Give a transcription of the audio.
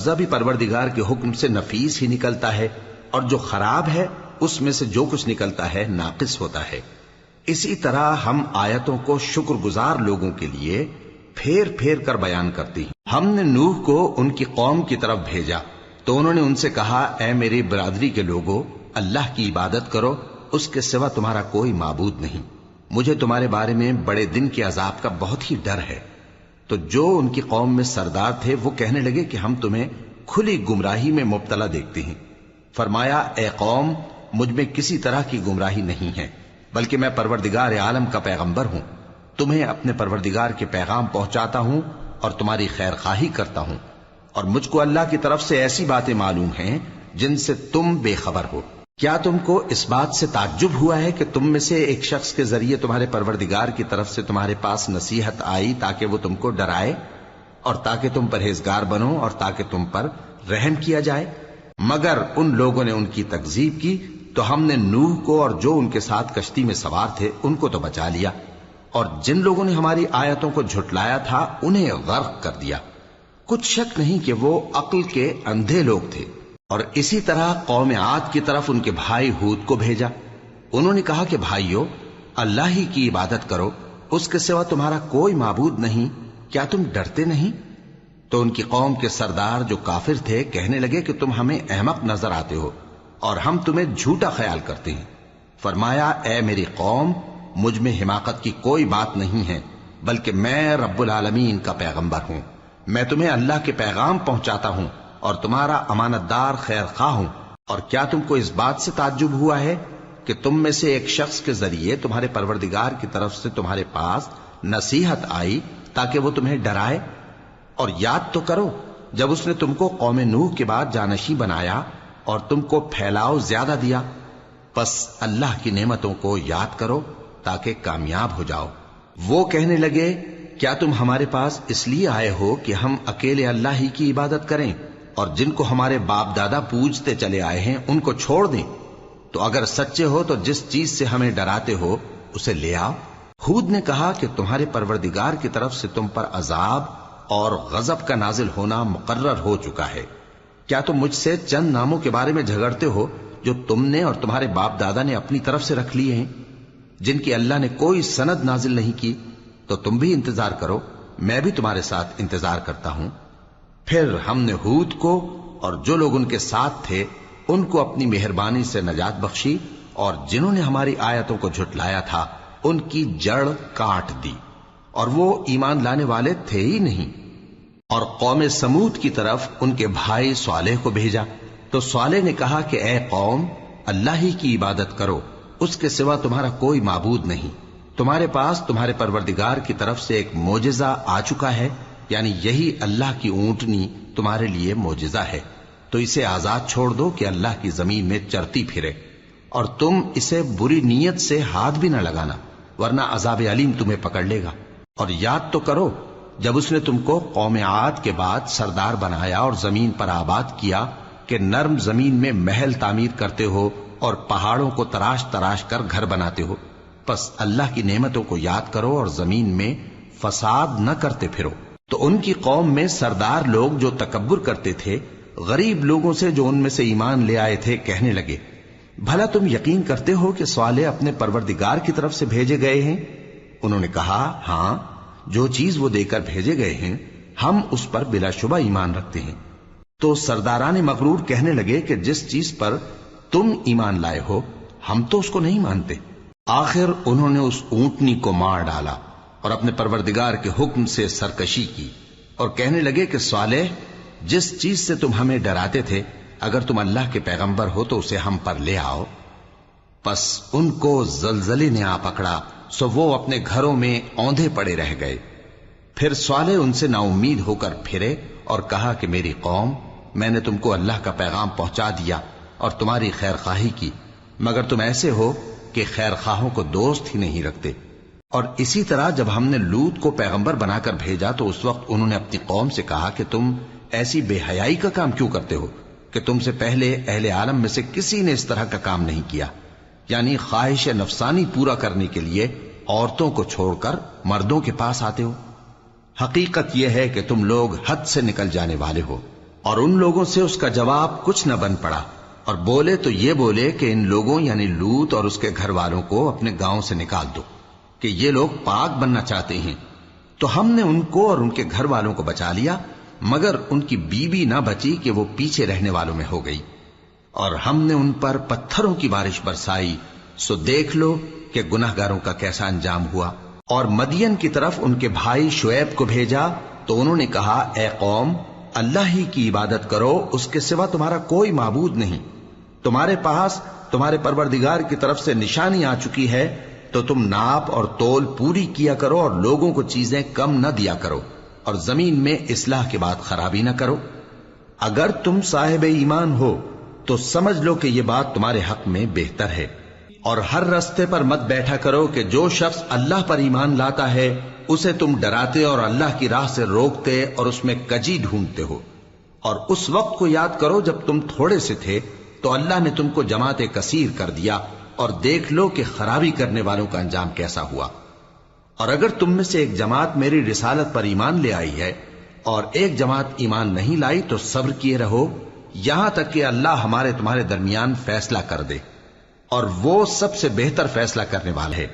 مزہ بھی پروردگار کے حکم سے نفیس ہی نکلتا ہے، اور جو خراب ہے اس میں سے جو کچھ نکلتا ہے ناقص ہوتا ہے۔ اسی طرح ہم آیتوں کو شکر گزار لوگوں کے لیے پھیر پھیر کر بیان کرتی ہیں۔ ہم نے نوح کو ان کی قوم کی طرف بھیجا تو انہوں نے ان سے کہا، اے میری برادری کے لوگوں، اللہ کی عبادت کرو، اس کے سوا تمہارا کوئی معبود نہیں۔ مجھے تمہارے بارے میں بڑے دن کے عذاب کا بہت ہی ڈر ہے۔ تو جو ان کی قوم میں سردار تھے وہ کہنے لگے کہ ہم تمہیں کھلی گمراہی میں مبتلا دیکھتے ہیں۔ فرمایا، اے قوم، مجھ میں کسی طرح کی گمراہی نہیں ہے، بلکہ میں پروردگار عالم کا پیغمبر ہوں۔ تمہیں اپنے پروردگار کے پیغام پہنچاتا ہوں اور تمہاری خیر خواہی کرتا ہوں، اور مجھ کو اللہ کی طرف سے ایسی باتیں معلوم ہیں جن سے تم بے خبر ہو۔ کیا تم کو اس بات سے تعجب ہوا ہے کہ تم میں سے ایک شخص کے ذریعے تمہارے پروردگار کی طرف سے تمہارے پاس نصیحت آئی تاکہ وہ تم کو ڈرائے اور تاکہ تم پرہیزگار بنو اور تاکہ تم پر رحم کیا جائے؟ مگر ان لوگوں نے ان کی تکذیب کی تو ہم نے نوح کو اور جو ان کے ساتھ کشتی میں سوار تھے ان کو تو بچا لیا، اور جن لوگوں نے ہماری آیتوں کو جھٹلایا تھا انہیں غرق کر دیا۔ کچھ شک نہیں کہ وہ عقل کے اندھے لوگ تھے۔ اور اسی طرح قوم عاد کی طرف ان کے بھائی ہود کو بھیجا۔ انہوں نے کہا کہ بھائیو، اللہ ہی کی عبادت کرو، اس کے سوا تمہارا کوئی معبود نہیں، کیا تم ڈرتے نہیں؟ تو ان کی قوم کے سردار جو کافر تھے کہنے لگے کہ تم ہمیں احمق نظر آتے ہو اور ہم تمہیں جھوٹا خیال کرتے ہیں۔ فرمایا، اے میری قوم، مجھ میں حماقت کی کوئی بات نہیں ہے، بلکہ میں رب العالمین کا پیغمبر ہوں۔ میں تمہیں اللہ کے پیغام پہنچاتا ہوں اور تمہارا امانت دار خیر خواہ ہوں۔ اور کیا تم کو اس بات سے تعجب ہوا ہے کہ تم میں سے ایک شخص کے ذریعے تمہارے پروردگار کی طرف سے تمہارے پاس نصیحت آئی تاکہ وہ تمہیں ڈرائے؟ اور یاد تو کرو جب اس نے تم کو قوم نوح کے بعد جانشین بنایا اور تم کو پھیلاؤ زیادہ دیا۔ پس اللہ کی نعمتوں کو یاد کرو تاکہ کامیاب ہو جاؤ۔ وہ کہنے لگے، کیا تم ہمارے پاس اس لیے آئے ہو کہ ہم اکیلے اللہ ہی کی عبادت کریں اور جن کو ہمارے باپ دادا پوجتے چلے آئے ہیں ان کو چھوڑ دیں؟ تو اگر سچے ہو تو جس چیز سے ہمیں ڈراتے ہو اسے لے آؤ۔ ہود نے کہا کہ تمہارے پروردگار کی طرف سے تم پر عذاب اور غضب کا نازل ہونا مقرر ہو چکا ہے۔ کیا تم مجھ سے چند ناموں کے بارے میں جھگڑتے ہو جو تم نے اور تمہارے باپ دادا نے اپنی طرف سے رکھ لیے ہیں، جن کی اللہ نے کوئی سند نازل نہیں کی؟ تو تم بھی انتظار کرو، میں بھی تمہارے ساتھ انتظار کرتا ہوں۔ پھر ہم نے ہود کو اور جو لوگ ان کے ساتھ تھے ان کو اپنی مہربانی سے نجات بخشی، اور جنہوں نے ہماری آیتوں کو جھٹلایا تھا ان کی جڑ کاٹ دی، اور وہ ایمان لانے والے تھے ہی نہیں۔ اور قوم سمود کی طرف ان کے بھائی صالح کو بھیجا تو صالح نے کہا کہ اے قوم، اللہ ہی کی عبادت کرو، اس کے سوا تمہارا کوئی معبود نہیں۔ تمہارے پاس تمہارے پروردگار کی طرف سے ایک معجزہ آ چکا ہے، یعنی یہی اللہ کی اونٹنی تمہارے لیے معجزہ ہے، تو اسے آزاد چھوڑ دو کہ اللہ کی زمین میں چرتی پھرے، اور تم اسے بری نیت سے ہاتھ بھی نہ لگانا، ورنہ عذاب علیم تمہیں پکڑ لے گا۔ اور یاد تو کرو جب اس نے تم کو قوم عاد کے بعد سردار بنایا اور زمین پر آباد کیا کہ نرم زمین میں محل تعمیر کرتے ہو اور پہاڑوں کو تراش تراش کر گھر بناتے ہو۔ پس اللہ کی نعمتوں کو یاد کرو اور زمین میں فساد نہ کرتے پھرو۔ تو ان کی قوم میں سردار لوگ جو تکبر کرتے تھے غریب لوگوں سے جو ان میں سے ایمان لے آئے تھے کہنے لگے، بھلا تم یقین کرتے ہو کہ صالح اپنے پروردگار کی طرف سے بھیجے گئے ہیں؟ انہوں نے کہا، ہاں، جو چیز وہ دے کر بھیجے گئے ہیں ہم اس پر بلا شبہ ایمان رکھتے ہیں۔ تو سرداران مغرور کہنے لگے کہ جس چیز پر تم ایمان لائے ہو ہم تو اس کو نہیں مانتے۔ آخر انہوں نے اس اونٹنی کو مار ڈالا اور اپنے پروردگار کے حکم سے سرکشی کی، اور کہنے لگے کہ صالح، جس چیز سے تم ہمیں ڈراتے تھے اگر تم اللہ کے پیغمبر ہو تو اسے ہم پر لے آؤ۔ پس ان کو زلزلے نے آ پکڑا، سو وہ اپنے گھروں میں اوندھے پڑے رہ گئے۔ پھر صالح ان سے نا امید ہو کر پھرے اور کہا کہ میری قوم، میں نے تم کو اللہ کا پیغام پہنچا دیا اور تمہاری خیر خواہی کی، مگر تم ایسے ہو کہ خیر خواہوں کو دوست ہی نہیں رکھتے۔ اور اسی طرح جب ہم نے لوط کو پیغمبر بنا کر بھیجا تو اس وقت انہوں نے اپنی قوم سے کہا کہ تم ایسی بے حیائی کا کام کیوں کرتے ہو کہ تم سے پہلے اہل عالم میں سے کسی نے اس طرح کا کام نہیں کیا، یعنی خواہش نفسانی پورا کرنے کے لیے عورتوں کو چھوڑ کر مردوں کے پاس آتے ہو۔ حقیقت یہ ہے کہ تم لوگ حد سے نکل جانے والے ہو۔ اور ان لوگوں سے اس کا جواب کچھ نہ بن پڑا، اور بولے تو یہ بولے کہ ان لوگوں یعنی لوط اور اس کے گھر والوں کو اپنے گاؤں سے نکال دو کہ یہ لوگ پاک بننا چاہتے ہیں۔ تو ہم نے ان کو اور ان کے گھر والوں کو بچا لیا، مگر ان کی بیوی نہ بچی کہ وہ پیچھے رہنے والوں میں ہو گئی، اور ہم نے ان پر پتھروں کی بارش برسائی، سو دیکھ لو کہ گناہگاروں کا کیسا انجام ہوا۔ اور مدین کی طرف ان کے بھائی شعیب کو بھیجا تو انہوں نے کہا، اے قوم، اللہ ہی کی عبادت کرو، اس کے سوا تمہارا کوئی معبود نہیں۔ تمہارے پاس تمہارے پروردگار کی طرف سے نشانی آ چکی ہے، تو تم ناپ اور تول پوری کیا کرو اور لوگوں کو چیزیں کم نہ دیا کرو، اور زمین میں اصلاح کے بعد خرابی نہ کرو۔ اگر تم صاحب ایمان ہو تو سمجھ لو کہ یہ بات تمہارے حق میں بہتر ہے، اور ہر رستے پر مت بیٹھا کرو کہ جو شخص اللہ پر ایمان لاتا ہے اسے تم ڈراتے اور اللہ کی راہ سے روکتے اور اس میں کجی ڈھونڈتے ہو۔ اور اس وقت کو یاد کرو جب تم تھوڑے سے تھے تو اللہ نے تم کو جماعت کثیر کر دیا، اور دیکھ لو کہ خرابی کرنے والوں کا انجام کیسا ہوا۔ اور اگر تم میں سے ایک جماعت میری رسالت پر ایمان لے آئی ہے اور ایک جماعت ایمان نہیں لائی تو صبر کیے رہو یہاں تک کہ اللہ تمہارے درمیان فیصلہ کر دے، اور وہ سب سے بہتر فیصلہ کرنے والا ہے۔